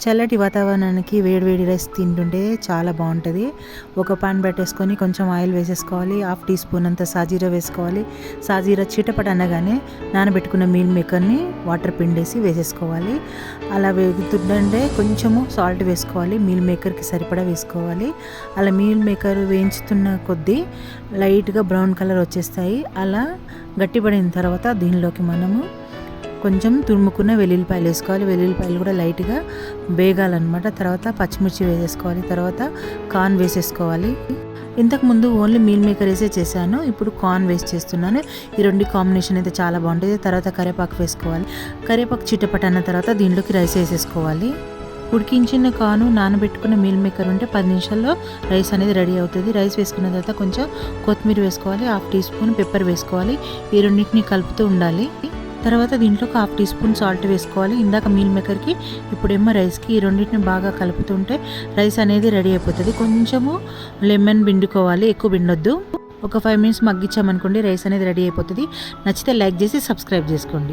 చల్లటి వాతావరణానికి వేడి వేడి రైస్ తింటుంటే చాలా బాగుంటుంది. ఒక పాన్ పెట్టేసుకొని కొంచెం ఆయిల్ వేసేసుకోవాలి. 1/2 టీ స్పూన్ అంత సాజీరా వేసుకోవాలి. సాజీరా చిటపట అనగానే నానబెట్టుకున్న మీల్ మేకర్ని వాటర్ పిండేసి వేసేసుకోవాలి. అలా వేగుతుంటే కొంచెము సాల్ట్ వేసుకోవాలి. మీల్ మేకర్కి సరిపడా వేసుకోవాలి. అలా మీల్ మేకర్ వేయించుతున్న కొద్దీ లైట్గా బ్రౌన్ కలర్ వచ్చేస్తాయి. అలా గట్టిపడిన తర్వాత దీనిలోకి మనము కొంచెం తురుముకున్న వెల్లుల్లిపాయలు వేసుకోవాలి. వెల్లుల్లిపాయలు కూడా లైట్గా వేగాలన్నమాట. తర్వాత పచ్చిమిర్చి వేసేసుకోవాలి. తర్వాత కార్న్ వేసేసుకోవాలి. ఇంతకుముందు ఓన్లీ మీల్ మేకర్ వేసే చేశాను. ఇప్పుడు కార్న్ వేస్ట్ చేస్తున్నాను. ఈ రెండు కాంబినేషన్ అయితే చాలా బాగుంటుంది. తర్వాత కరివేపాకు వేసుకోవాలి. కరివేపాకు చిటపట అన్న తర్వాత దీంట్లోకి రైస్ వేసేసుకోవాలి. ఉడికించిన కార్న్ నానబెట్టుకున్న మీల్ మేకర్ ఉంటే 10 నిమిషాల్లో రైస్ అనేది రెడీ అవుతుంది. రైస్ వేసుకున్న తర్వాత కొంచెం కొత్తిమీర వేసుకోవాలి. 1/2 టీ స్పూన్ పెప్పర్ వేసుకోవాలి. ఈ రెండింటిని కలుపుతూ ఉండాలి. తర్వాత దీంట్లో 1/2 టీ స్పూన్ సాల్ట్ వేసుకోవాలి. ఇందాక మీల్ మేకర్కి ఇప్పుడేమో రైస్కి ఈ రెండింటిని బాగా కలుపుతుంటే రైస్ అనేది రెడీ అయిపోతుంది. కొంచెము లెమన్ పిండుకోవాలి, ఎక్కువ పిండొద్దు. ఒక 5 మినిట్స్ మగ్గించామనుకోండి రైస్ అనేది రెడీ అయిపోతుంది. నచ్చితే లైక్ చేసి సబ్స్క్రైబ్ చేసుకోండి.